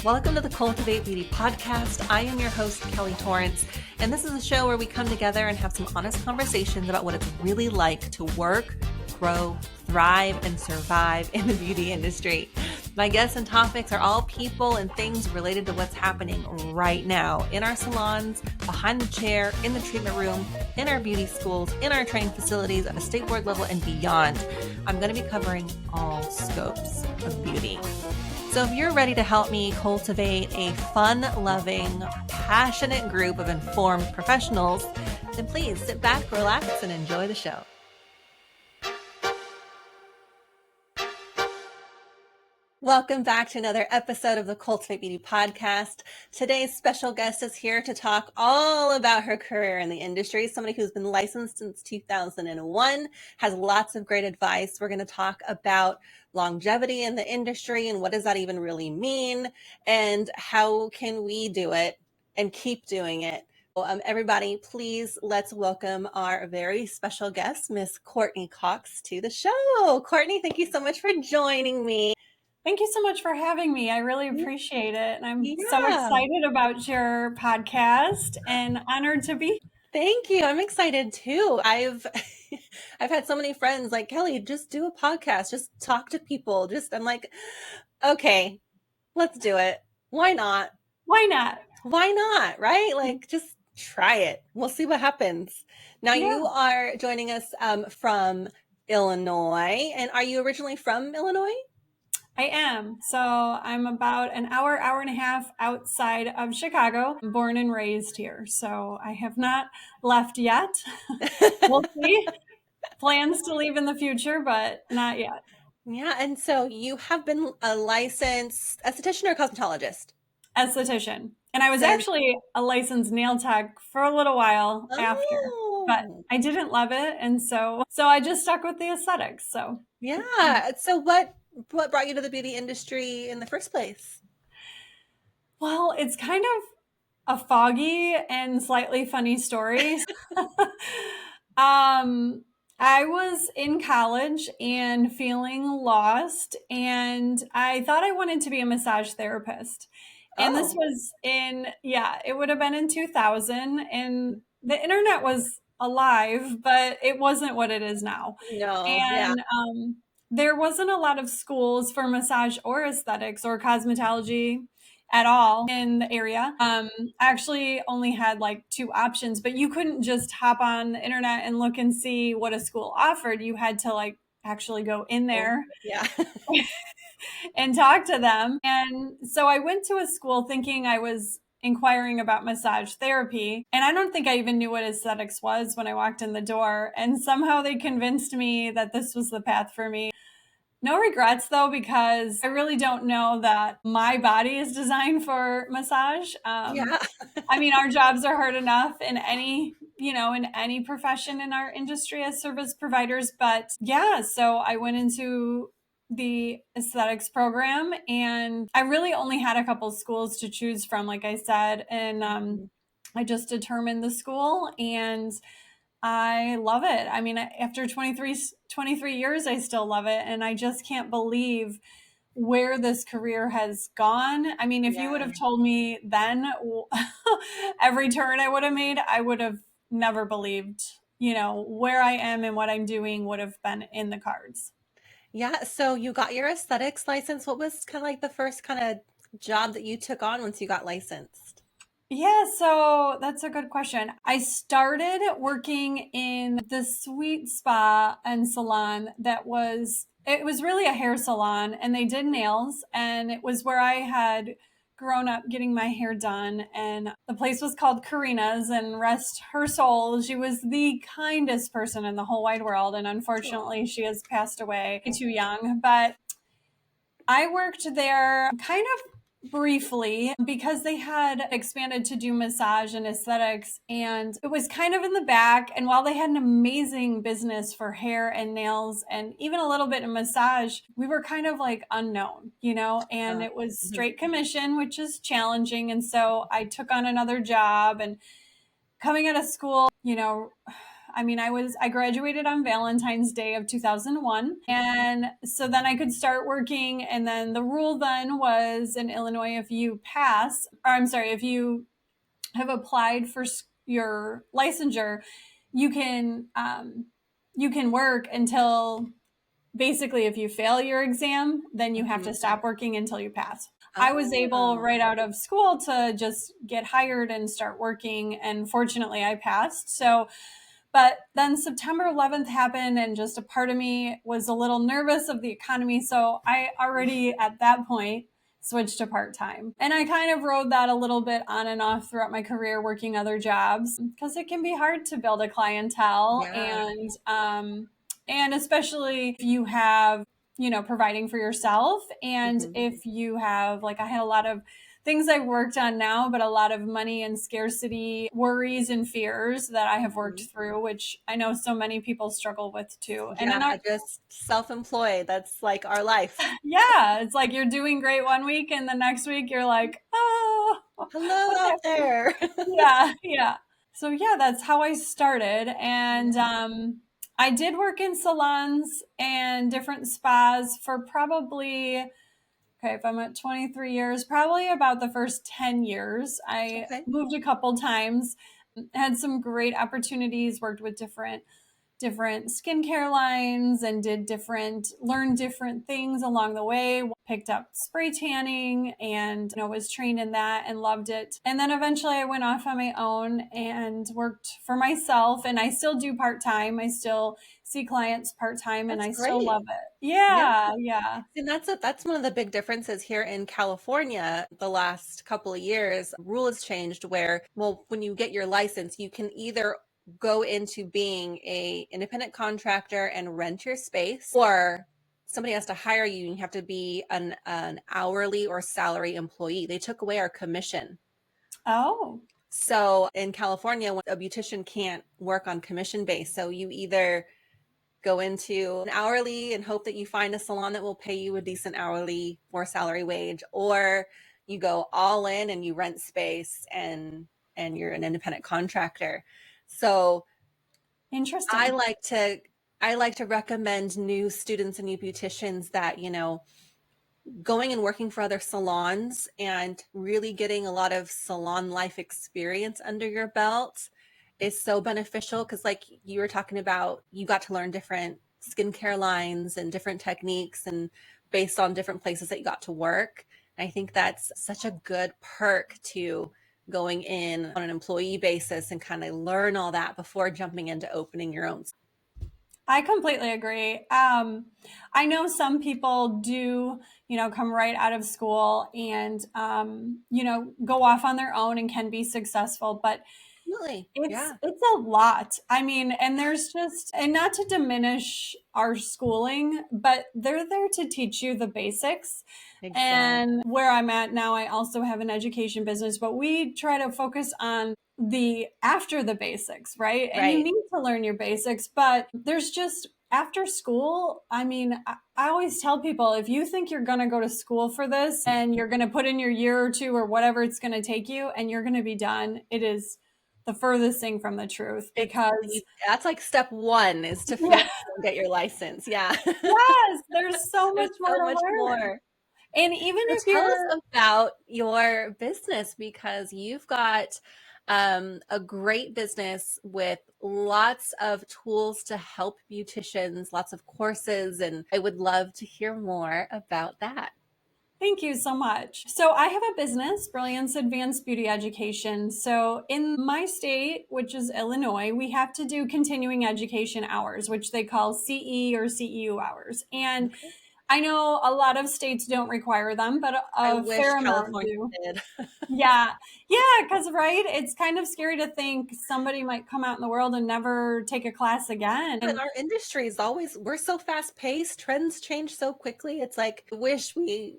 Welcome to the Cultivate Beauty podcast. I am your host, Kelly Torrance, and this is a show where we come together and have some honest conversations about what it's really like to work, grow, thrive, and survive in the beauty industry. My guests and topics are all people and things related to what's happening right now in our salons, behind the chair, in the treatment room, in our beauty schools, in our training facilities, at a state board level, and beyond. I'm going to be covering all scopes of beauty. So if you're ready to help me cultivate a fun-loving, passionate group of informed professionals, then please sit back, relax, and enjoy the show. Welcome back to another episode of the Cultivate Beauty podcast. Today's special guest is here to talk all about her career in the industry. Somebody who's been licensed since 2001, has lots of great advice. We're going to talk about longevity in the industry and what does that even really mean and how can we do it and keep doing it. Everybody, please let's welcome our very special guest, Miss Cortney Cox, to the show. Cortney, thank you so much for joining me. Thank you so much for having me. I really appreciate it. And I'm so excited about your podcast and honored to be. Thank you. I'm excited too. I've had so many friends like, Kelly, just do a podcast, just talk to people. I'm like, okay, let's do it. Why not? Why not? Why not? Right? Like, just try it. We'll see what happens. Now, you are joining us from Illinois. And are you originally from Illinois? I am. So I'm about an hour and a half outside of Chicago, born and raised here. So I have not left yet. We'll see. Plans to leave in the future, but not yet. Yeah. And so you have been a licensed esthetician or cosmetologist? Esthetician. And I was actually a licensed nail tech for a little while after, but I didn't love it. And so I just stuck with the aesthetics. So yeah. So what brought you to the beauty industry in the first place? Well, it's kind of a foggy and slightly funny story. I was in college and feeling lost, and I thought I wanted to be a massage therapist. And this was it would have been in 2000, and the internet was alive, but it wasn't what it is now. No. And there wasn't a lot of schools for massage or aesthetics or cosmetology at all in the area. I actually only had like two options, but you couldn't just hop on the internet and look and see what a school offered. You had to like actually go in there and talk to them. And so I went to a school thinking I was inquiring about massage therapy. And I don't think I even knew what aesthetics was when I walked in the door. And somehow they convinced me that this was the path for me. No regrets though, because I really don't know that my body is designed for massage. I mean, our jobs are hard enough in any profession in our industry as service providers. But so I went into the aesthetics program and I really only had a couple schools to choose from, like I said. And I just determined the school and I love it. I mean, after 23 years, I still love it. And I just can't believe where this career has gone. I mean, if you would have told me then every turn I would have made, I would have never believed, where I am and what I'm doing would have been in the cards. Yeah. So you got your aesthetics license. What was kind of like the first kind of job that you took on once you got licensed? Yeah, so that's a good question. I started working in the sweet spa and salon it was really a hair salon and they did nails and it was where I had grown up getting my hair done and the place was called Karina's and rest her soul. She was the kindest person in the whole wide world and unfortunately she has passed away too young, but I worked there kind of briefly because they had expanded to do massage and aesthetics and it was kind of in the back. And while they had an amazing business for hair and nails and even a little bit of massage, we were kind of like unknown, and it was straight commission, which is challenging. And so I took on another job and coming out of school, I mean, I graduated on Valentine's Day of 2001. And so then I could start working. And then the rule then was in Illinois, if you pass, or I'm sorry, if you have applied for your licensure, you can, you can work until basically if you fail your exam, then you have to stop working until you pass. I was able Oh, right out of school to just get hired and start working. And fortunately, I passed. So, but then September 11th happened, and just a part of me was a little nervous of the economy. So I already at that point switched to part time. And I kind of rode that a little bit on and off throughout my career, working other jobs, because it can be hard to build a clientele. yeah. And especially if you have, providing for yourself. And Hmm. if you have, like, I had a lot of things I've worked on now, but a lot of money and scarcity worries and fears that I have worked through, which I know so many people struggle with too. And in Yeah, just self-employed. That's like our life. yeah, it's like you're doing great one week, and the next week you're like, oh, Hello what's out happening? there. Yeah, yeah. So yeah, that's how I started. And Yeah. I did work in salons and different spas for probably, okay, if I'm at 23 years, probably about the first 10 years. I Okay. moved a couple times, had some great opportunities, worked with different skincare lines and learned different things along the way. Picked up spray tanning and was trained in that and loved it. And then eventually I went off on my own and worked for myself, and I still do part-time. I still see clients part-time, and That's I still great. love it. Yeah. Yeah, yeah. And that's one of the big differences here in California the last couple of years. Rule has changed where, well, when you get your license, you can either go into being a independent contractor and rent your space, or somebody has to hire you and you have to be an hourly or salary employee. They took away our commission. Oh, So in California, when a beautician can't work on commission base, so you either go into an hourly and hope that you find a salon that will pay you a decent hourly or salary wage, or you go all in and you rent space and you're an independent contractor. So I interesting. like to I like to recommend new students and new beauticians that, going and working for other salons and really getting a lot of salon life experience under your belt is so beneficial, because like you were talking about, you got to learn different skincare lines and different techniques and based on different places that you got to work. And I think that's such a good perk to going in on an employee basis and kind of learn all that before jumping into opening your own. I completely agree. I know some people do, come right out of school and, go off on their own and can be successful, but Absolutely. it's Yeah, it's a lot. I mean, and there's just, and not to diminish our schooling, but they're there to teach you the basics. And exactly. where I'm at now, I also have an education business, but we try to focus on the after the basics, right? And you Right. need to learn your basics, but there's just after school, I mean, I always tell people, if you think you're going to go to school for this and you're going to put in your year or two or whatever it's going to take you and you're going to be done, it is the furthest thing from the truth, because That's like step one, is to finish yeah, and get your license. Yeah. yes, there's so There's much more so to much learn. more. And even So if tell us you're, about your business, because you've got a great business with lots of tools to help beauticians, lots of courses, and I would love to hear more about that. thank you so much. So I have a business, Brilliance Advanced Beauty Education. So in my state, which is Illinois, we have to do continuing education hours, which they call CE or CEU hours. And Okay. I know a lot of states don't require them, but I a wish fair amount California do. did. Yeah. Yeah. Because, right, it's kind of scary to think somebody might come out in the world and never take a class again. And And our industry is always, we're so fast paced, trends change so quickly. It's like I wish we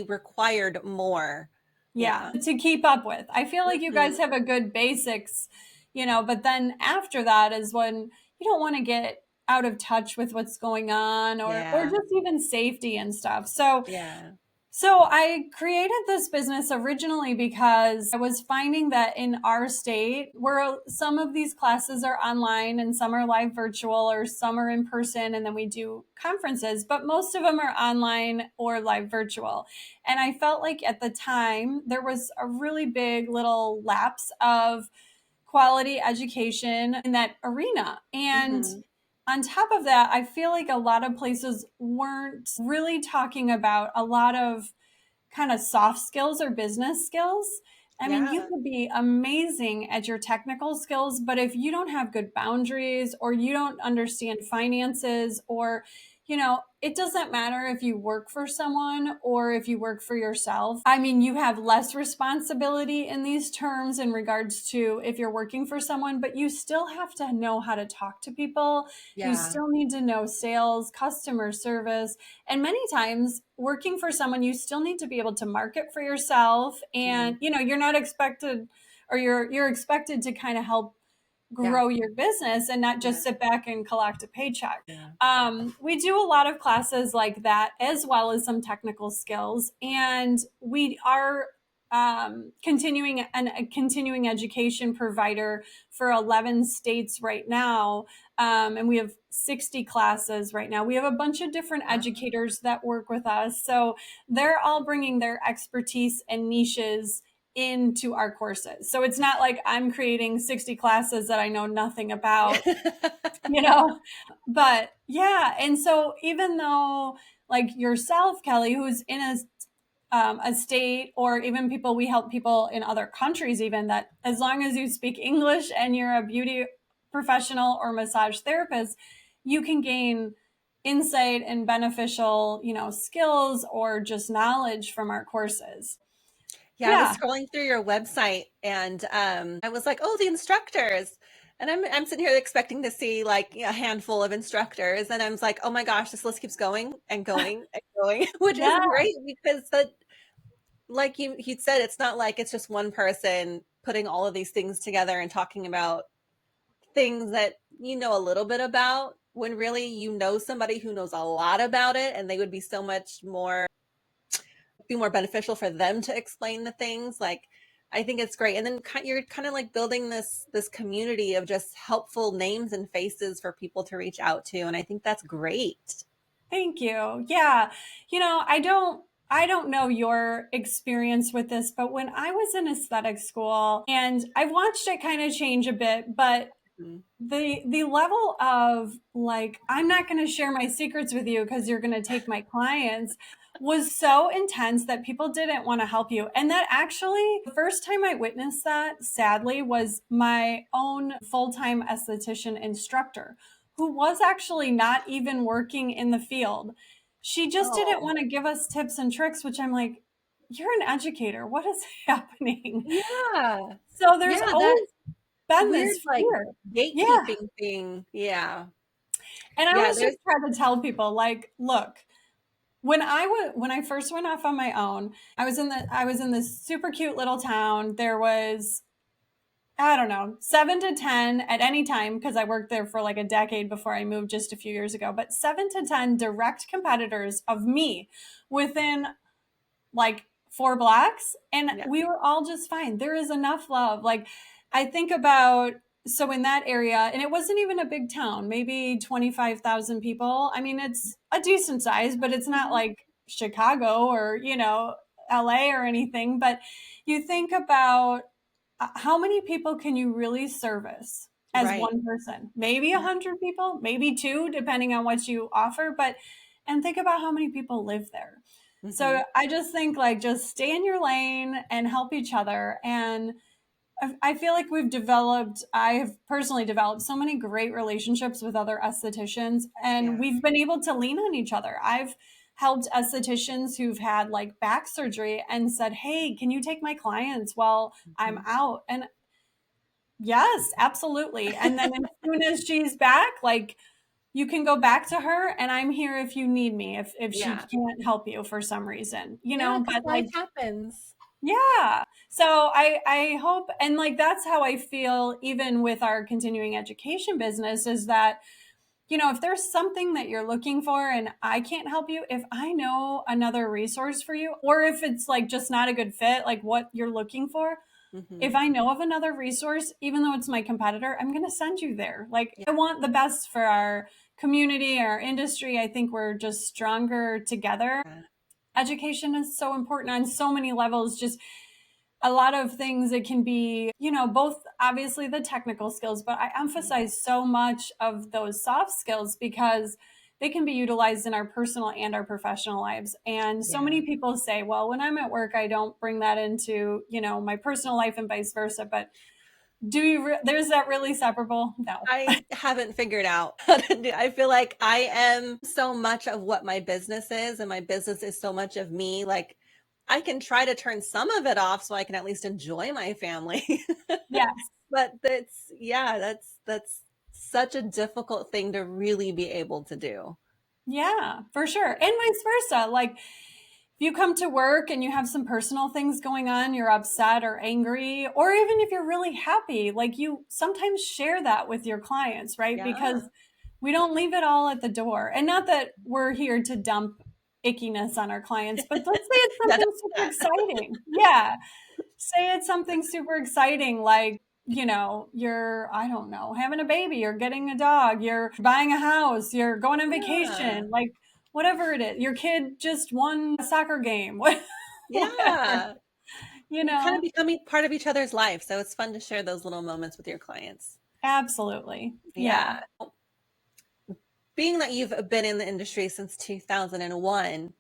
required more. yeah, Yeah. to keep up with. I feel like you Mhm. guys have a good basics, but then after that is when you don't want to get out of touch with what's going on, or Yeah. just even safety and stuff. So Yeah. So I created this business originally because I was finding that in our state, where some of these classes are online and some are live virtual or some are in person, and then we do conferences, but most of them are online or live virtual. And I felt like at the time there was a really big little lapse of quality education in that arena. And Hmm. on top of that, I feel like a lot of places weren't really talking about a lot of kind of soft skills or business skills. I mean, you Yeah. could be amazing at your technical skills, but if you don't have good boundaries or you don't understand finances or it doesn't matter if you work for someone or if you work for yourself. I mean, you have less responsibility in these terms in regards to if you're working for someone, but you still have to know how to talk to people. You Yeah. still need to know sales, customer service, and many times working for someone, you still need to be able to market for yourself. Mhm. And, you're not expected or you're expected to kind of help Yeah. grow your business and not Yeah. just sit back and collect a paycheck. Yeah. We do a lot of classes like that, as well as some technical skills. And we are a continuing education provider for 11 states right now. And we have 60 classes right now. We have a bunch of different Wow. educators that work with us. So they're all bringing their expertise and niches into our courses. So it's not like I'm creating 60 classes that I know nothing about, you know? But yeah. And so even though, like yourself, Kelly, who's in a state, or even people, we help people in other countries, even that as long as you speak English and you're a beauty professional or massage therapist, you can gain insight and beneficial, skills or just knowledge from our courses. Yeah, I was Yeah. scrolling through your website and I was like, "Oh, the instructors." And I'm sitting here expecting to see like a handful of instructors and I was like, "Oh my gosh, this list keeps going and going and going," which is Yeah. great because that like you said it's not like it's just one person putting all of these things together and talking about things that you know a little bit about when really you know somebody who knows a lot about it and they would be so much more be more beneficial for them to explain the things like I think it's great and then you're kind of like building this community of just helpful names and faces for people to reach out to and I think that's great. Thank you. Yeah. I don't know your experience with this, but when I was in aesthetic school, and I've watched it kind of change a bit, but Mhm. the level of, like, I'm not going to share my secrets with you because you're going to take my clients, was so intense that people didn't want to help you. And that actually, the first time I witnessed that, sadly, was my own full-time esthetician instructor, who was actually not even working in the field. She just didn't Oh want to give us tips and tricks, which I'm like, you're an educator. What is happening? yeah, So there's yeah, that always been weird this like fear. Yeah. gatekeeping thing. Yeah, And I yeah, always there's just try to tell people, like, look, when I first went off on my own, I was in this super cute little town. There was, I don't know, 7 to 10 at any time, because I worked there for like a decade before I moved just a few years ago, but 7 to 10 direct competitors of me within like 4 blocks, and yeah. we were all just fine. There is enough love. Like, I think about, so in that area, and it wasn't even a big town, maybe 25,000 people. I mean, it's a decent size, but it's not Mhm. like Chicago or, LA or anything. But you think about how many people can you really service as Right. one person? Maybe a Yeah. hundred people, maybe two, depending on what you offer. But and think about how many people live there. Hmm. So I just think, like, just stay in your lane and help each other. And I feel like I have personally developed so many great relationships with other estheticians, and Yeah. we've been able to lean on each other. I've helped estheticians who've had like back surgery and said, "Hey, can you take my clients while I'm Mhm. out?" And yes, absolutely. And then as soon as she's back, like, you can go back to her, and I'm here if you need me, if she Yeah. can't help you for some reason, Yeah, because but life like, happens. yeah. So I hope, and like, that's how I feel even with our continuing education business, is that if there's something that you're looking for and I can't help you, if I know another resource for you, or if it's like just not a good fit, like what you're looking for, if I know of another resource, even though it's my competitor, I'm going to send you there. Like, Yeah. I want the best for our community, our industry. I think we're just stronger together. Education is so important on so many levels. Just a lot of things, it can be, both obviously the technical skills, but I emphasize so much of those soft skills because they can be utilized in our personal and our professional lives. And so many people say, well, when I'm at work, I don't bring that into, my personal life and vice versa. But there's that really separable? No. I haven't figured out how to do. I feel like I am so much of what my business is, and my business is so much of me. Like, I can try to turn some of it off so I can at least enjoy my family. Yes. But that's such a difficult thing to really be able to do. Yeah, for sure. And vice versa. Like, if you come to work and you have some personal things going on, you're upset or angry, or even if you're really happy, like, you sometimes share that with your clients, right? Yeah. Because we don't leave it all at the door. And not that we're here to dump ickiness on our clients, but let's say it's Yeah, something super exciting. Yeah. Say it's something super exciting, like, you're, I don't know, having a baby, you're getting a dog, you're buying a house, you're going on yeah. vacation, like whatever it is. Your kid just won a soccer game, whatever, Yeah. you You're kind of know? becoming part of each other's life. So it's fun to share those little moments with your clients. Absolutely. Yeah. Yeah. Being that you've been in the industry since 2001,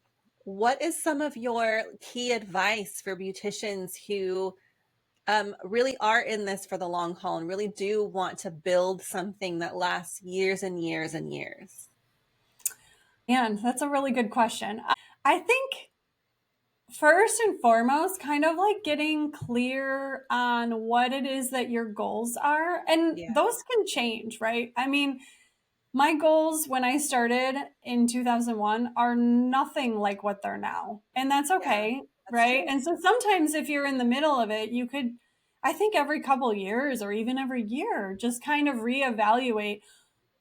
what is some of your key advice for beauticians who really are in this for the long haul and really do want to build something that lasts years and years and years? And that's a really good question. I think first and foremost, kind of like getting clear on what it is that your goals are. And Yeah. those can change, right? I mean, my goals when I started in 2001 are nothing like what they're now. And that's Yeah, okay, that's right? true. And so sometimes if you're in the middle of it, you could, I think every couple years or even every year, just kind of reevaluate,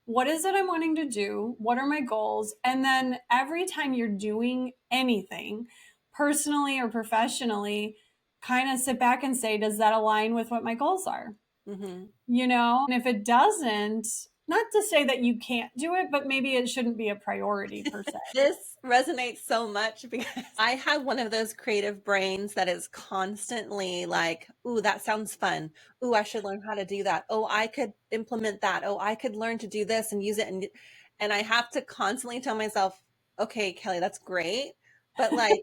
what is it I'm wanting to do? What are my goals? And then every time you're doing anything, personally or professionally, kind of sit back and say, does that align with what my goals are? Hmm. And if it doesn't, not to say that you can't do it, but maybe it shouldn't be a priority per se. This resonates so much because I have one of those creative brains that is constantly like, ooh, that sounds fun. Ooh, I should learn how to do that. Oh, I could implement that. Oh, I could learn to do this and use it. And I have to constantly tell myself, okay, Kelly, that's great. But like,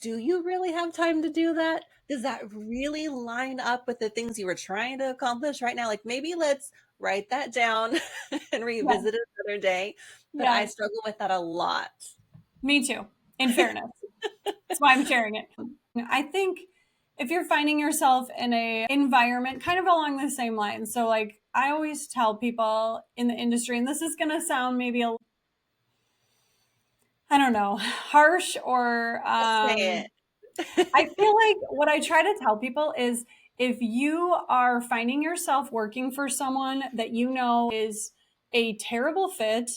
do you really have time to do that? Does that really line up with the things you were trying to accomplish right now? Like, maybe let's write that down and Yes, revisit it another day. But I yes, struggle with that a lot. me too, in fairness. That's why I'm sharing it. I think if you're finding yourself in a environment kind of along the same lines, so like I always tell people in the industry, and this is going to sound maybe I don't know, harsh or Just say I it. feel like what I try to tell people is if you are finding yourself working for someone that you know is a terrible fit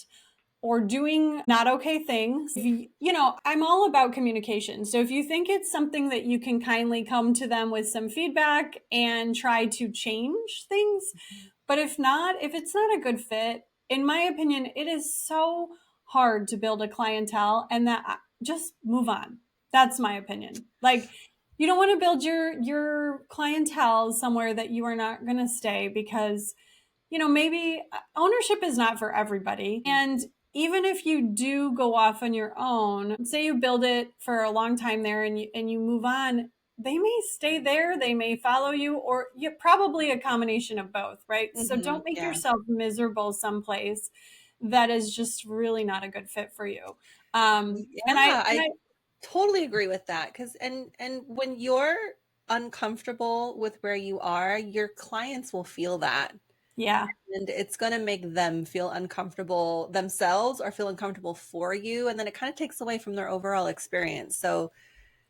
or doing not okay things, I'm all about communication. So if you think it's something that you can kindly come to them with some feedback and try to change things, but if not, if it's not a good fit, in my opinion, it is so hard to build a clientele and that just move on. That's my opinion. Like, you don't want to build your clientele somewhere that you are not going to stay because maybe ownership is not for everybody. And even if you do go off on your own, say you build it for a long time there and you move on, they may stay there, they may follow you, or probably a combination of both, right? So Hmm. don't make Yeah. yourself miserable someplace that is just really not a good fit for you. Yeah, I totally agree with that. And when you're uncomfortable with where you are, your clients will feel that. yeah, And it's going to make them feel uncomfortable themselves or feel uncomfortable for you. And then it kind of takes away from their overall experience. So,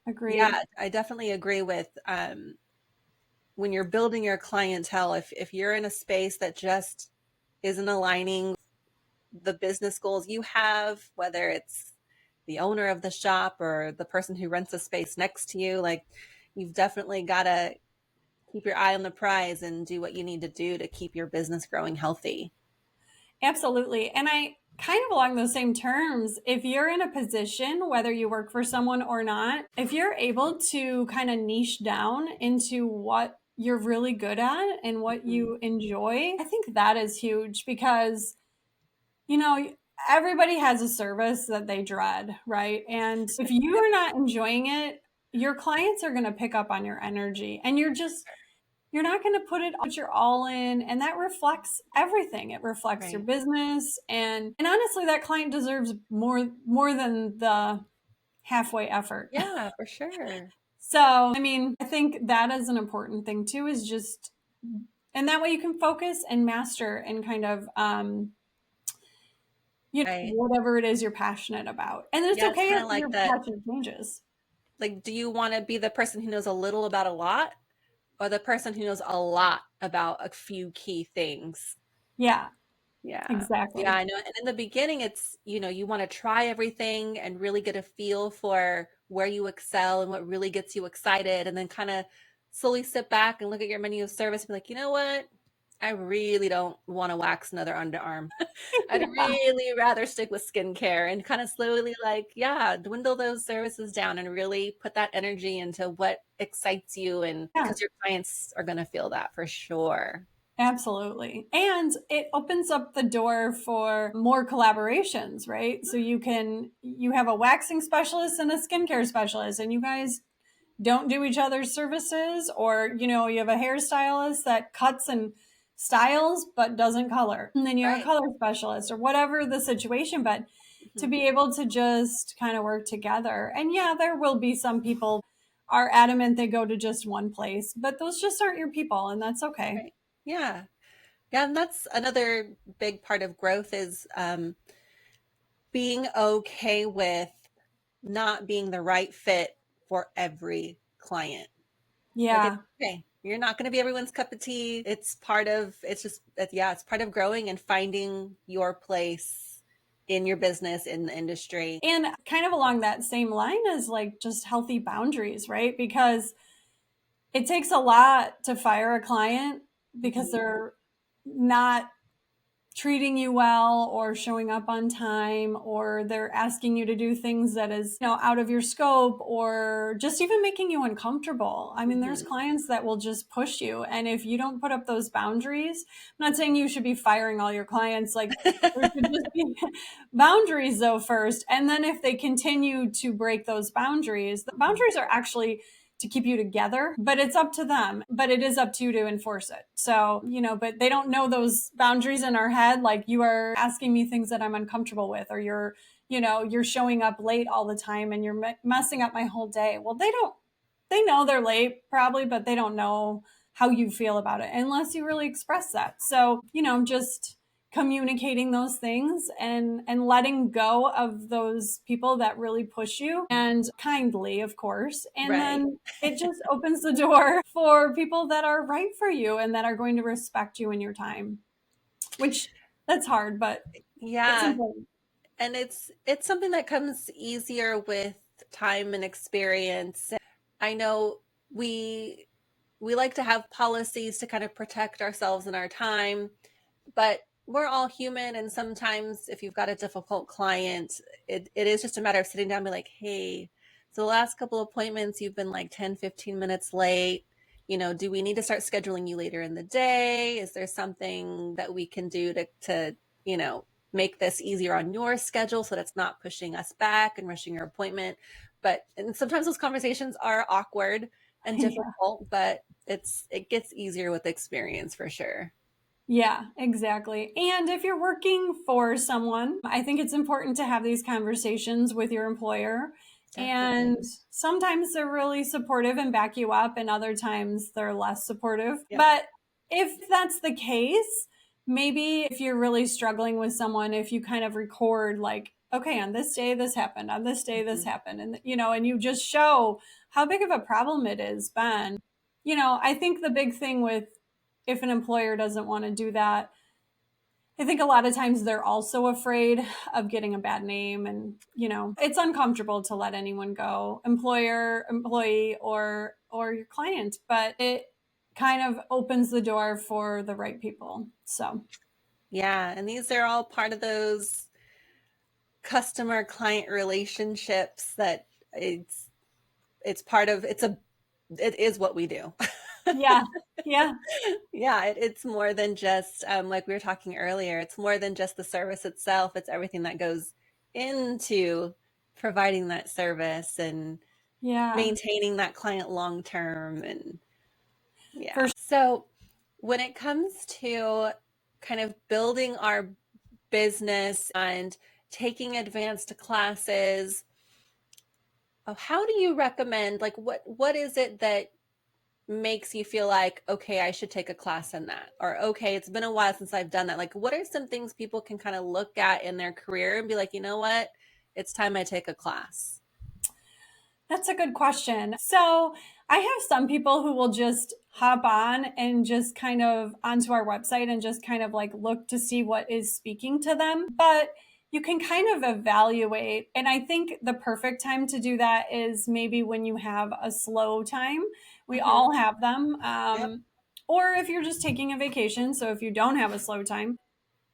yeah, agreed. I definitely agree with when you're building your clientele, if you're in a space that just isn't aligning the business goals you have, whether it's the owner of the shop or the person who rents a space next to you. Like, you've definitely got to keep your eye on the prize and do what you need to do to keep your business growing healthy. Absolutely. And I kind of along those same terms, if you're in a position, whether you work for someone or not, if you're able to kind of niche down into what you're really good at and what you enjoy, I think that is huge because, you know, everybody has a service that they dread, right? And if you are not enjoying it, your clients are going to pick up on your energy and you're not going to put your all in, and that reflects everything. It reflects your Right. business, and honestly that client deserves more than the halfway effort. Yeah, for sure. So I mean, I think that is an important thing too, is just, and that way you can focus and master and kind of Right. whatever it is you're passionate about, and it's Yeah, it's okay kind if of your like that. passion changes. Like, do you want to be the person who knows a little about a lot, or the person who knows a lot about a few key things? Yeah, Yeah. Yeah, exactly. I know. And in the beginning, it's, you want to try everything and really get a feel for where you excel and what really gets you excited. And then kind of slowly sit back and look at your menu of service and be like, you know what? I really don't want to wax another underarm. I'd Yeah. really rather stick with skincare, and kind of slowly, like, yeah, dwindle those services down and really put that energy into what excites you. And Yeah. because your clients are going to feel that for sure. Absolutely. And it opens up the door for more collaborations, right? So you have a waxing specialist and a skincare specialist, and you guys don't do each other's services, or, you have a hairstylist that cuts and styles but doesn't color. And then you have a Right. color specialist or whatever the situation, but to Mhm. be able to just kind of work together. And yeah, there will be some people are adamant they go to just one place, but those just aren't your people, and that's okay. Right. Yeah. Yeah, and that's another big part of growth is being okay with not being the right fit for every client. Like, it's Yeah. okay. You're not going to be everyone's cup of tea. It's part of growing and finding your place in your business, in the industry. And kind of along that same line is like just healthy boundaries, right? Because it takes a lot to fire a client because Mhm. they're not treating you well or showing up on time, or they're asking you to do things that is, out of your scope, or just even making you uncomfortable. I mean, there's Mhm. clients that will just push you, and if you don't put up those boundaries, I'm not saying you should be firing all your clients, like there should just be boundaries though first, and then if they continue to break those boundaries, the boundaries are actually to keep you together, but it's up to them. But it is up to you to enforce it. So, but they don't know those boundaries in our head. Like, you are asking me things that I'm uncomfortable with, or you're showing up late all the time and you're messing up my whole day. Well, they know they're late probably, but they don't know how you feel about it unless you really express that. So, just communicating those things and letting go of those people that really push you, and kindly, of course, and Right. then it just opens the door for people that are right for you and that are going to respect you in your time, which that's hard, but it's Yeah. important. And it's something that comes easier with time and experience. I know we we like to have policies to kind of protect ourselves and our time, but we're all human, and sometimes if you've got a difficult client, it is just a matter of sitting down and be like, hey, so the last couple appointments you've been like 10-15 minutes late. Do we need to start scheduling you later in the day? Is there something that we can do to make this easier on your schedule so that it's not pushing us back and rushing your appointment? And sometimes those conversations are awkward and Yeah. difficult, but it gets easier with experience for sure. Yeah, exactly. And if you're working for someone, I think it's important to have these conversations with your employer. And Definitely. sometimes they're really supportive and back you up, and other times they're less supportive. Yep. But if that's the case, maybe if you're really struggling with someone, if you kind of record, like, okay, on this day this happened, on this day this Mhm. happened, and and you just show how big of a problem it is, Ben. I think the big thing with, if an employer doesn't want to do that, I think a lot of times they're also afraid of getting a bad name, and it's uncomfortable to let anyone go, employer, employee, or your client, but it kind of opens the door for the right people. So Yeah, and these are all part of those customer client relationships that it's part of it is what we do. yeah, yeah, Yeah, it's more than just like we were talking earlier, it's more than just the service itself. It's everything that goes into providing that service and yeah, maintaining that client long term. And for yeah. So when it comes to kind of building our business and taking advanced classes, how do you recommend, like what is it that makes you feel like, okay, I should take a class in that, or okay, it's been a while since I've done that? Like, what are some things people can kind of look at in their career and be like, you know what, it's time I take a class? That's a good question. So I have some people who will just hop on and just kind of onto our website and just kind of like look to see what is speaking to them. But you can kind of evaluate. And I think the perfect time to do that is maybe when you have a slow time. We Mm-hmm. all have them. Yep. Or if you're just taking a vacation. So if you don't have a slow time,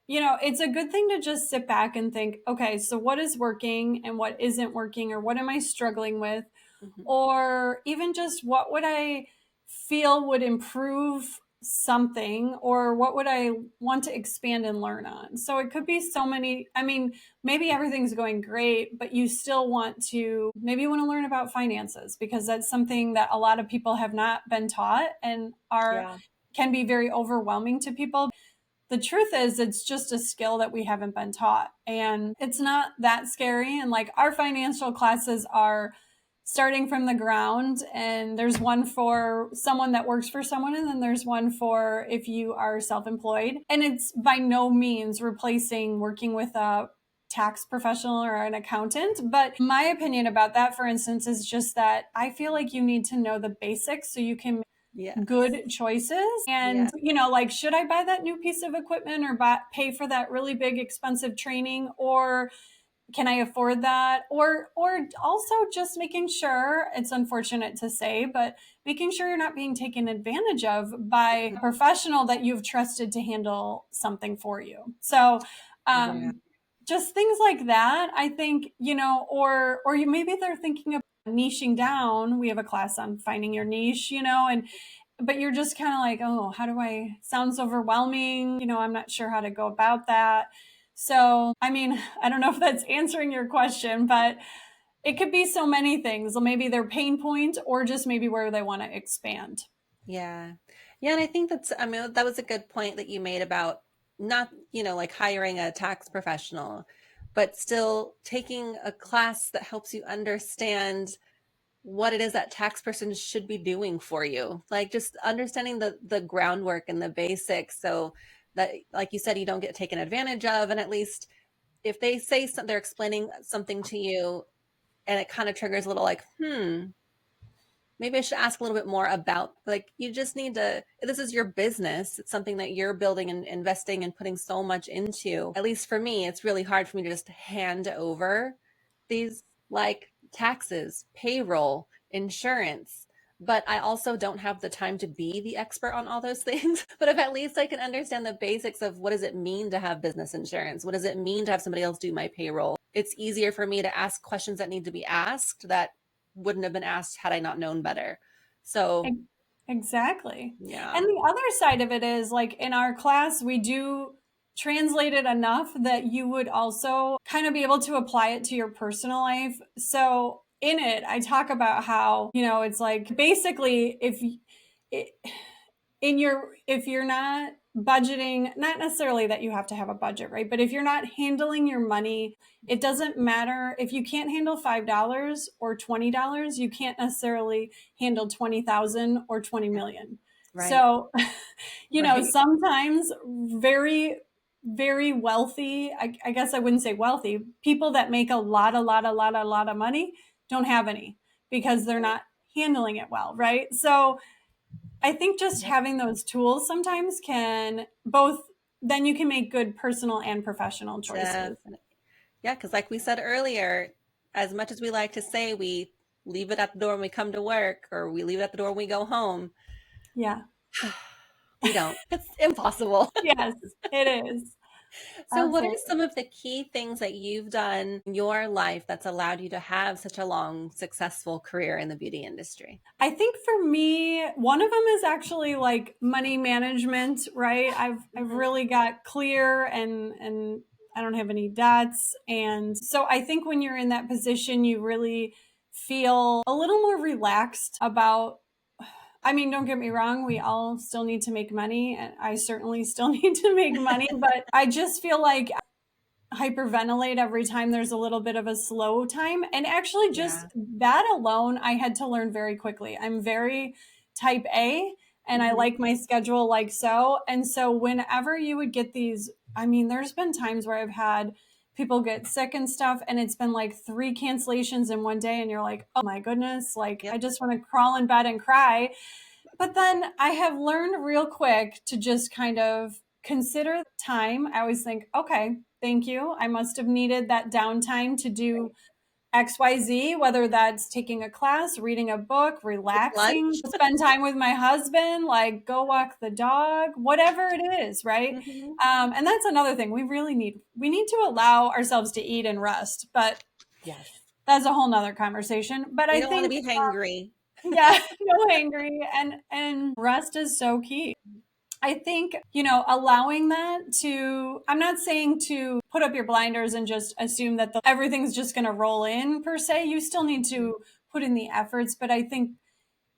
it's a good thing to just sit back and think, okay, so what is working and what isn't working, or what am I struggling with? Mm-hmm. Or even just what would I feel would improve something, or what would I want to expand and learn on? So it could be so many. I mean, maybe everything's going great, but you still want to, maybe you want to learn about finances, because that's something that a lot of people have not been taught and are Yeah. can be very overwhelming to people. The truth is, it's just a skill that we haven't been taught, and it's not that scary. And like, our financial classes are starting from the ground, and there's one for someone that works for someone, and then there's one for if you are self-employed, and it's by no means replacing working with a tax professional or an accountant. But my opinion about that, for instance, is just that I feel like you need to know the basics so you can Yes. good choices. And, Yeah. like, should I buy that new piece of equipment, or pay for that really big expensive training, or can I afford that? Or also just making sure, it's unfortunate to say, but making sure you're not being taken advantage of by Mhm. a professional that you've trusted to handle something for you. So, Yeah. just things like that, I think, or you, maybe they're thinking of niching down. We have a class on finding your niche, and but you're just kind of like, oh, how do I, sounds overwhelming, I'm not sure how to go about that. So I mean, I don't know if that's answering your question, but it could be so many things. Maybe their pain point, or just maybe where they want to expand. Yeah. Yeah, and I think I mean, that was a good point that you made about not, like hiring a tax professional, but still taking a class that helps you understand what it is that tax person should be doing for you. Like just understanding the groundwork and the basics, so that, like you said, you don't get taken advantage of. And at least if they say something, they're explaining something to you and it kind of triggers a little like, maybe I should ask a little bit more about, like, you just need to, this is your business. It's something that you're building and investing and putting so much into. At least for me, it's really hard for me to just hand over these, like, taxes, payroll, insurance. But I also don't have the time to be the expert on all those things. But if at least I can understand the basics of, what does it mean to have business insurance? What does it mean to have somebody else do my payroll? It's easier for me to ask questions that need to be asked that wouldn't have been asked had I not known better. So, Exactly. yeah. And the other side of it is, like, in our class, we do translate it enough that you would also kind of be able to apply it to your personal life. So in it, I talk about how, it's like, basically, it, if you're not budgeting, not necessarily that you have to have a budget, right? But if you're not handling your money, it doesn't matter if you can't handle $5 or $20, you can't necessarily handle 20,000 or 20 million. Right. So, Right. sometimes very, very wealthy, I guess I wouldn't say wealthy, people that make a lot of money don't have any, because they're Right. not handling it well, right? So I think just Yep. having those tools sometimes can both then you can make good personal and professional choices. Definitely. Yeah, because like we said earlier, as much as we like to say we leave it at the door when we come to work or we leave it at the door when we go home, Yeah. we don't. It's impossible. Yes, it is. So, what are Absolutely. some of the key things that you've done in your life that's allowed you to have such a long, successful career in the beauty industry? I think for me, one of them is actually like money management, right? I've Mhm. really got clear and I don't have any debts. And so I think when you're in that position, you really feel a little more relaxed about, I mean, don't get me wrong, we all still need to make money, and I certainly still need to make money, but I just feel like hyperventilate every time there's a little bit of a slow time. And actually, just Yeah. that alone, I had to learn very quickly. I'm very type A and I Hmm. like my schedule like so. And so, whenever you would get these, I mean, there's been times where I've had people get sick and stuff, and it's been like 3 cancellations in one day. And you're like, oh my goodness, like I Yep. just want to crawl in bed and cry. But then I have learned real quick to just kind of consider time. I always think, okay, thank you. I must have needed that downtime to do XYZ, whether that's taking a class, reading a book, Take relaxing, lunch. spend time with my husband, like go walk the dog, whatever it is, right? Hmm. And that's another thing we need to allow ourselves to eat and rest, but Yes. that's a whole nother conversation. But We I don't want to think be hangry. yeah, no angry and rest is so key. I think, allowing that to, I'm not saying to put up your blinders and just assume that everything's just going to roll in per se. You still need to put in the efforts, but I think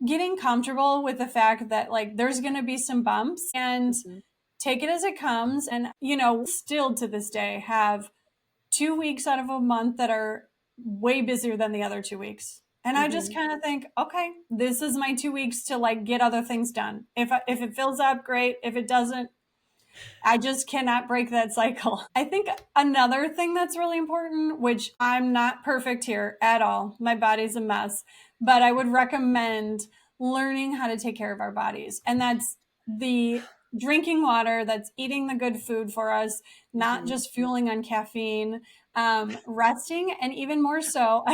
getting comfortable with the fact that like there's going to be some bumps and Hmm. take it as it comes. And, still to this day have 2 weeks out of a month that are way busier than the other 2 weeks. And I just Hmm. kind of think, okay, this is my 2 weeks to like get other things done. If it fills up, great. If it doesn't, I just cannot break that cycle. I think another thing that's really important, which I'm not perfect here at all, my body's a mess, but I would recommend learning how to take care of our bodies. And that's the drinking water, that's eating the good food for us, not Hmm. just fueling on caffeine, resting, and even more so,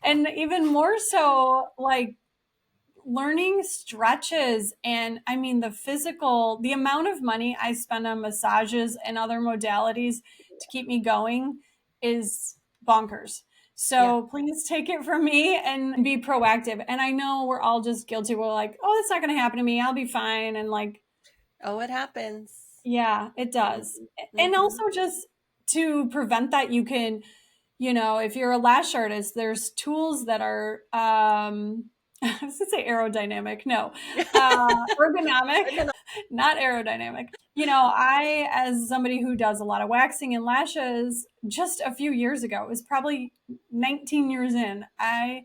and even more so, like learning stretches. And I mean the amount of money I spend on massages and other modalities to keep me going is bonkers. Yeah. So please take it from me and be proactive. And I know we're all just guilty. We're like, oh, that's not going to happen to me, I'll be fine. And like, Oh, it happens. yeah, it does. And Hmm. also, just to prevent that, you can, if you're a lash artist, there's tools that are, I was gonna say aerodynamic. No, ergonomic, not aerodynamic. As somebody who does a lot of waxing and lashes, just a few years ago, it was probably 19 years in, I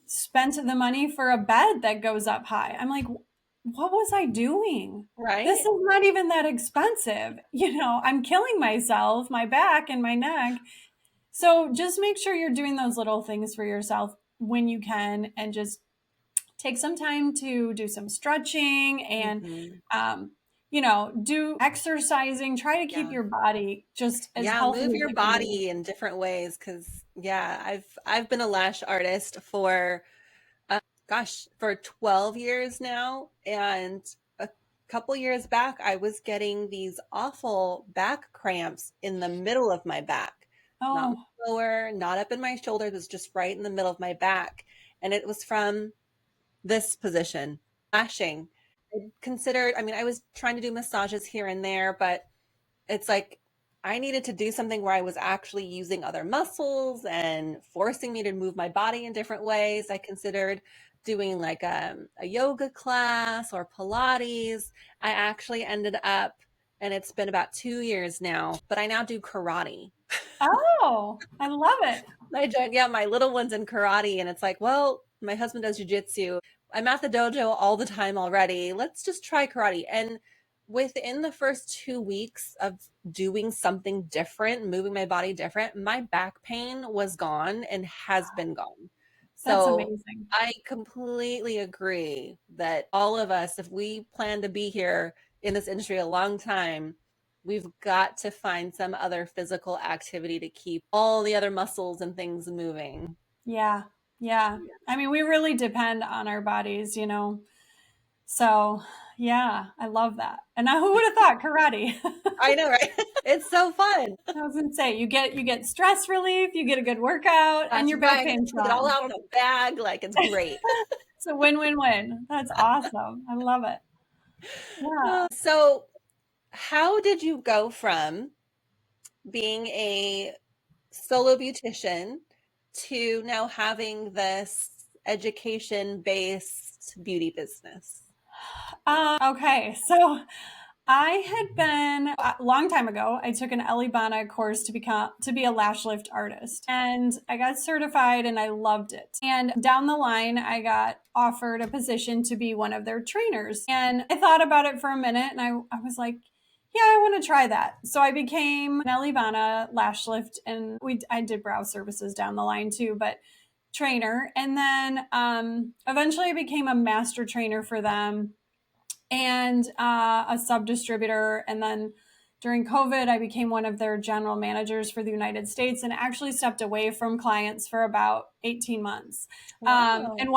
spent the money for a bed that goes up high. I'm like, what was I doing? This Right? is not even that expensive. I'm killing myself, my back and my neck. So just make sure you're doing those little things for yourself when you can, and just take some time to do some stretching and, Hmm. do exercising. Try to keep Yeah. your body just as Yeah, healthy move as your it can be. body in different ways because yeah, I've been a lash artist for uh, for 12 years now, and a couple years back I was getting these awful back cramps in the middle of my back. Not Oh, my lower, not up in my shoulders, it was just right in the middle of my back, and it was from this position, lashing. I mean, I was trying to do massages here and there, but it's like I needed to do something where I was actually using other muscles and forcing me to move my body in different ways. I considered doing like a yoga class or Pilates. I actually ended up, and it's been about 2 years now, but I now do karate. oh, I love it. I joined, yeah, my little one's in karate, and it's like, well, my husband does jujitsu. I'm at the dojo all the time already. Let's just try karate. And within the first 2 weeks of doing something different, moving my body different, my back pain was gone and has been gone. That's So amazing. I completely agree that all of us, if we plan to be here in this industry a long time, we've got to find some other physical activity to keep all the other muscles and things moving. Yeah. Yeah. I mean, we really depend on our bodies, So, yeah, I love that. And now who would have thought karate? I know, right? It's so fun. I was gonna say you get stress relief, you get a good workout, and That's your back right. pain's Take it all gone. out in a bag. Like, it's great. It's a win-win-win. That's awesome. I love it. Yeah. So, how did you go from being a solo beautician to now having this education-based beauty business? Okay, so I had been a long time ago. I took an Elibana course to be a lash lift artist, and I got certified, and I loved it. And down the line, I got offered a position to be one of their trainers, and I thought about it for a minute, and I was like, yeah, I want to try that. So I became an Elibana lash lift, and I did brow services down the line too, but trainer. And then eventually I became a master trainer for them and a sub distributor. And then during COVID, I became one of their general managers for the United States and actually stepped away from clients for about 18 months. Wow. And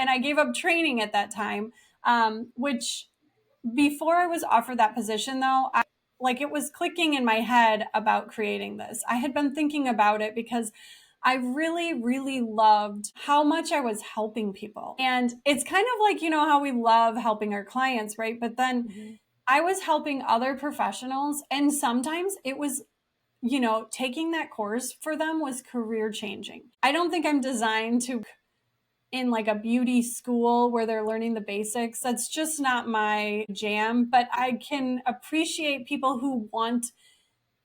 I gave up training at that time, which before I was offered that position, though, it was clicking in my head about creating this. I had been thinking about it because I really, really loved how much I was helping people. And it's kind of like, how we love helping our clients, right? But then I was helping other professionals. And sometimes it was, taking that course for them was career changing. I don't think I'm designed to in like a beauty school where they're learning the basics. That's just not my jam, but I can appreciate people who want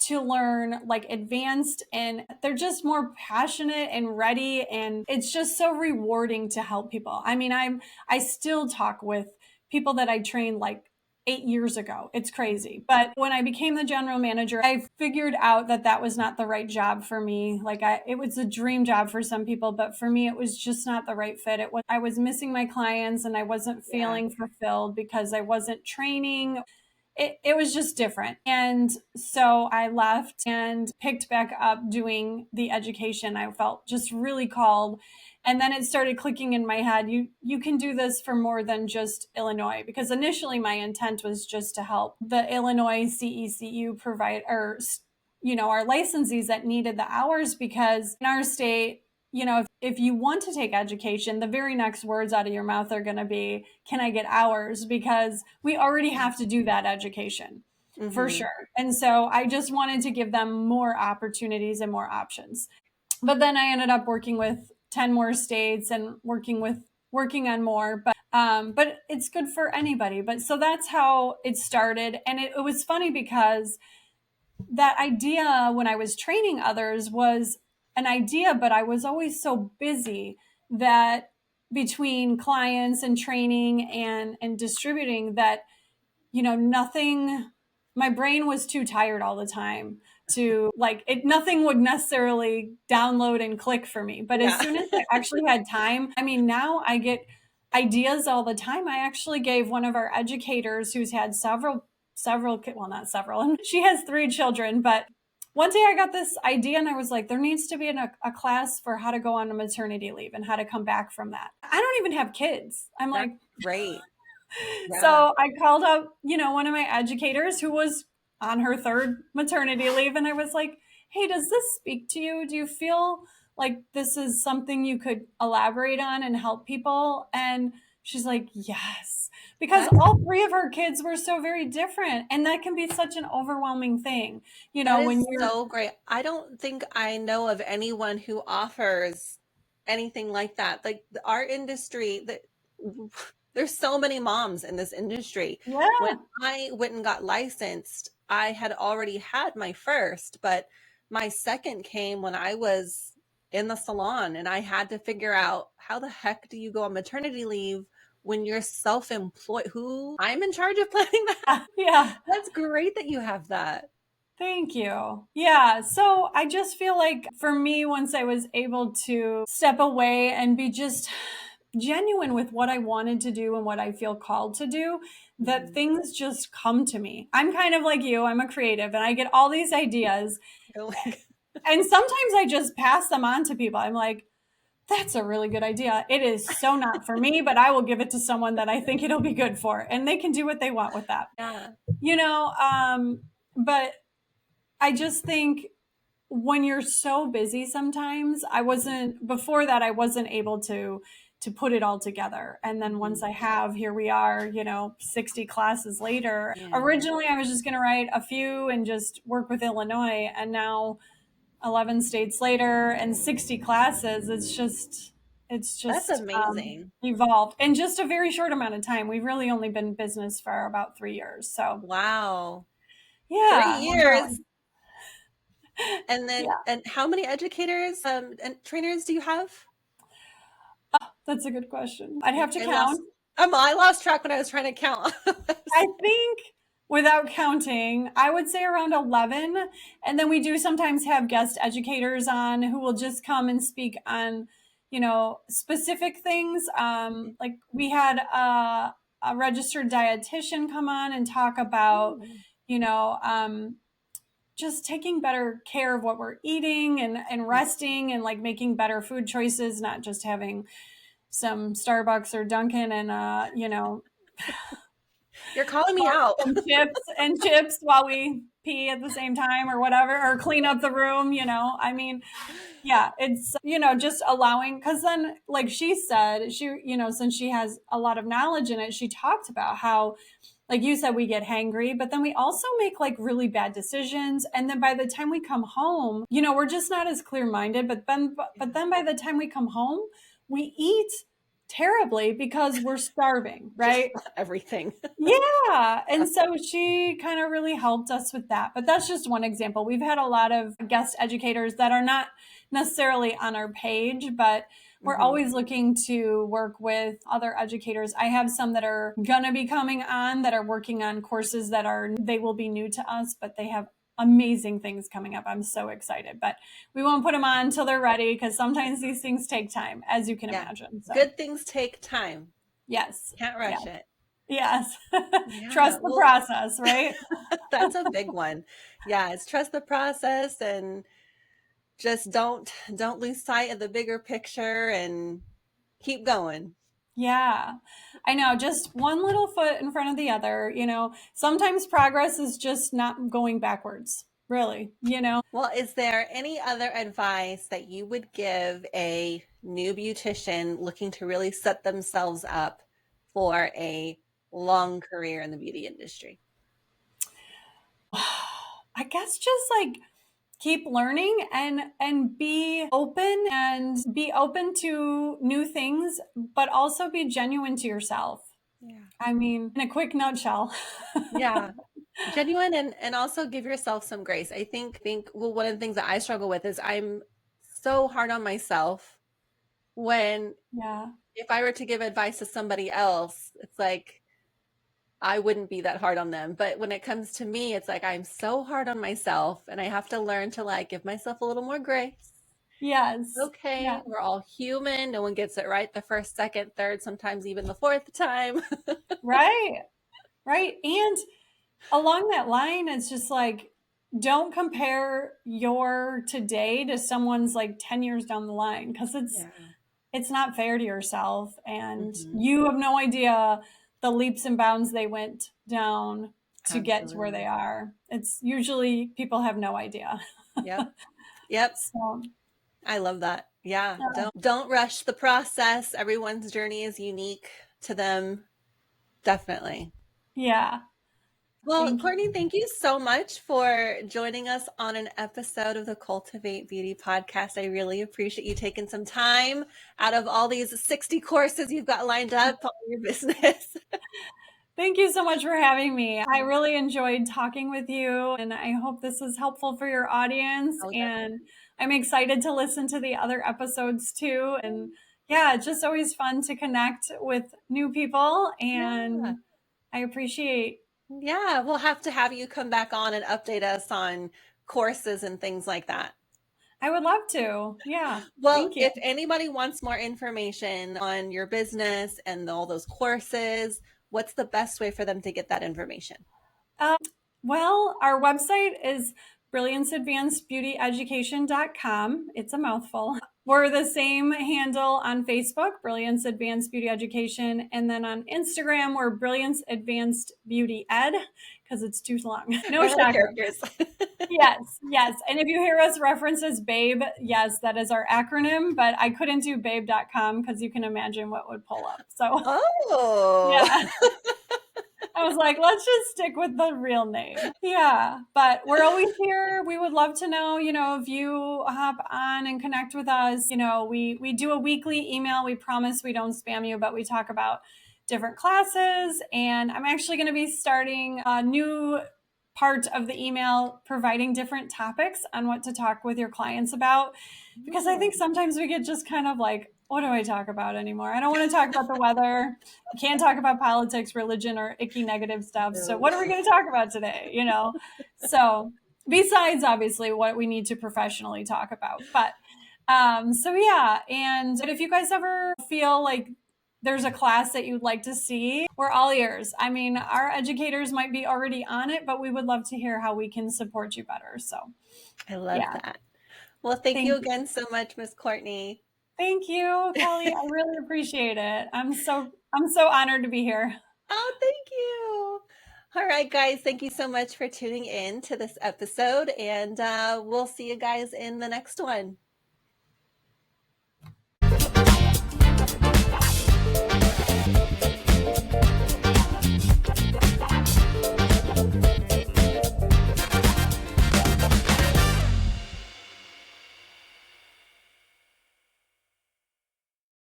to learn like advanced and they're just more passionate and ready, and it's just so rewarding to help people. I mean, I still talk with people that I trained like 8 years ago. It's crazy. But when I became the general manager, I figured out that was not the right job for me. It was a dream job for some people, but for me, it was just not the right fit. I was missing my clients and I wasn't feeling fulfilled because I wasn't training. It was just different. And so I left and picked back up doing the education. I felt just really called. And then it started clicking in my head. You can do this for more than just Illinois, because initially my intent was just to help the Illinois CECU provide our licensees that needed the hours, because in our state, if you want to take education, the very next words out of your mouth are going to be, can I get hours? Because we already have to do that education for sure. And so I just wanted to give them more opportunities and more options. But then I ended up working with 10 more states and working on more, but it's good for anybody. But so that's how it started. And it was funny because that idea when I was training others was an idea, but I was always so busy that between clients and training and distributing that, nothing, my brain was too tired all the time to nothing would necessarily download and click for me. But as soon as I actually had time, I mean, now I get ideas all the time. I actually gave one of our educators who's had several, well, not several, and she has 3 children, but one day I got this idea and I was like, there needs to be a class for how to go on a maternity leave and how to come back from that. I don't even have kids. I'm like, great. Yeah. So I called up, one of my educators who was on her 3rd maternity leave. And I was like, hey, does this speak to you? Do you feel like this is something you could elaborate on and help people? And she's like, yes, because all 3 of her kids were so very different. And that can be such an overwhelming thing, when you're so great. I don't think I know of anyone who offers anything like that. Like our industry, there's so many moms in this industry. Yeah. When I went and got licensed, I had already had my first, but my second came when I was in the salon and I had to figure out, how the heck do you go on maternity leave when you're self-employed? I'm in charge of planning that. Yeah. That's great that you have that. Thank you. Yeah. So I just feel like for me, once I was able to step away and be just genuine with what I wanted to do and what I feel called to do, that things just come to me. I'm kind of like you, I'm a creative and I get all these ideas. And sometimes I just pass them on to people. I'm like, that's a really good idea. It is so not for me, but I will give it to someone that I think it'll be good for, and they can do what they want with that. Yeah. But I just think when you're so busy sometimes, I wasn't able to put it all together. And then once I have, here we are, 60 classes later. Yeah. Originally I was just going to write a few and just work with Illinois, and now 11 states later and 60 classes, it's just That's amazing. evolved in just a very short amount of time. We've really only been in business for about 3 years. So Wow. yeah, 3 years. And then, yeah. and how many educators and trainers do you have? That's a good question. I'd have to count. I lost track when I was trying to count. I think without counting, I would say around 11. And then we do sometimes have guest educators on who will just come and speak on, specific things. Like we had a registered dietitian come on and talk about, just taking better care of what we're eating and resting and like making better food choices, not just having some Starbucks or Dunkin' and, You're calling me out. and chips while we pee at the same time or whatever, or clean up the room, I mean, yeah, it's, just allowing, because then, like she said, since she has a lot of knowledge in it, she talked about how, like you said, we get hangry, but then we also make like really bad decisions. And then by the time we come home, we're just not as clear minded. But then by the time we come home, we eat terribly because we're starving, right? Everything. Yeah. And so she kind of really helped us with that. But that's just one example. We've had a lot of guest educators that are not necessarily on our page, but we're always looking to work with other educators. I have some that are going to be coming on that are working on courses they will be new to us, but they have amazing things coming up. I'm so excited, but we won't put them on until they're ready because sometimes these things take time, as you can imagine. So. Good things take time. Yes. Can't rush it. Yes. Trust the process, right? That's a big one. Yeah, it's trust the process and just don't lose sight of the bigger picture and keep going. Yeah, I know. Just one little foot in front of the other, sometimes progress is just not going backwards, really, Well, is there any other advice that you would give a new beautician looking to really set themselves up for a long career in the beauty industry? I guess just like keep learning and be open to new things, but also be genuine to yourself. Yeah. I mean, in a quick nutshell. Yeah. Genuine and also give yourself some grace. I think well, one of the things that I struggle with is I'm so hard on myself when if I were to give advice to somebody else, it's like I wouldn't be that hard on them. But when it comes to me, it's like I'm so hard on myself and I have to learn to like give myself a little more grace. Yes. Okay. Yeah. We're all human. No one gets it right the first, second, third, sometimes even the fourth time. Right. Right. And along that line, it's just like, don't compare your today to someone's like 10 years down the line, because it's not fair to yourself. And you have no idea the leaps and bounds they went down to get to where they are. It's usually people have no idea. Yep. So, I love that. Yeah. Don't rush the process. Everyone's journey is unique to them. Definitely. Yeah. Well, Cortney, thank you so much for joining us on an episode of the Cultivate Beauty podcast. I really appreciate you taking some time out of all these 60 courses you've got lined up on your business. Thank you so much for having me. I really enjoyed talking with you, and I hope this is helpful for your audience. And I'm excited to listen to the other episodes too. And yeah, it's just always fun to connect with new people, and I appreciate. Yeah, we'll have to have you come back on and update us on courses and things like that. I would love to. Yeah. Well, Thank you. if anybody wants more information on your business and all those courses, what's the best way for them to get that information? Um, well, our website is brillianceadvancedbeautyeducation.com. It's a mouthful. We're the same handle on Facebook, Brilliance Advanced Beauty Education. And then on Instagram, we're Brilliance Advanced Beauty Ed because it's too long. No I like shocker. characters. Yes, yes. And if you hear us reference as BABE, yes, that is our acronym, but I couldn't do babe.com because you can imagine what would pull up. So, Oh. yeah. I was like, let's just stick with the real name. Yeah, but we're always here. We would love to know, if you hop on and connect with us. We do a weekly email. We promise we don't spam you, but we talk about different classes. And I'm actually going to be starting a new part of the email providing different topics on what to talk with your clients about, because I think sometimes we get just kind of like, what do I talk about anymore? I don't want to talk about the weather. I can't talk about politics, religion, or icky negative stuff. So what are we going to talk about today? So besides obviously what we need to professionally talk about, but so yeah. But if you guys ever feel like there's a class that you'd like to see, we're all ears. I mean, our educators might be already on it, but we would love to hear how we can support you better. So I love yeah, that. Well, thank you thank you. again so much, Miss Courtney. Thank you, Kelly. I really appreciate it. I'm so honored to be here. Oh, thank you. All right, guys, thank you so much for tuning in to this episode, and we'll see you guys in the next one.